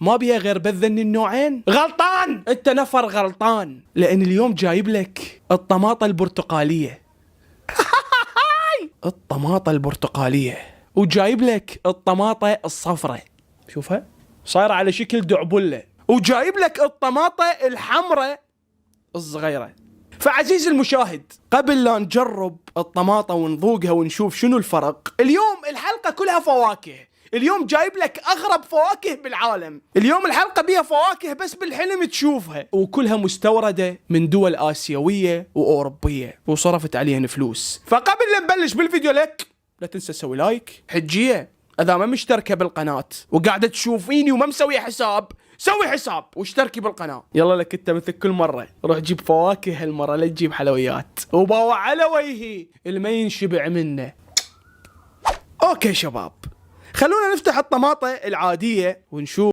ما بيها غير بذن النوعين. غلطان، انت نفر غلطان، لان اليوم جايب لك الطماطة البرتقالية. الطماطة البرتقالية، وجايب لك الطماطة الصفراء، شوفها صايرة على شكل دعبلة، وجايب لك الطماطة الحمراء الصغيرة. فعزيز المشاهد، قبل لا نجرب الطماطة ونذوقها ونشوف شنو الفرق، اليوم الحلقة كلها فواكه. اليوم جايب لك أغرب فواكه بالعالم. اليوم الحلقة بيها فواكه بس بالحلم تشوفها، وكلها مستوردة من دول آسيوية وأوروبية وصرفت عليها فلوس. فقبل لا نبلش بالفيديو لك لا تنسى تسوي لايك. حجية إذا ما مشتركة بالقناة وقاعدة تشوفيني وما مسوي حساب، سوي حساب واشتركي بالقناة. يلا لك انت مثل كل مرة، روح جيب فواكه هالمرة، لا تجيب حلويات. وباوع على وجهي اللي ما ينشبع منه. اوكي شباب، خلونا نفتح الطماطة العادية ونشوف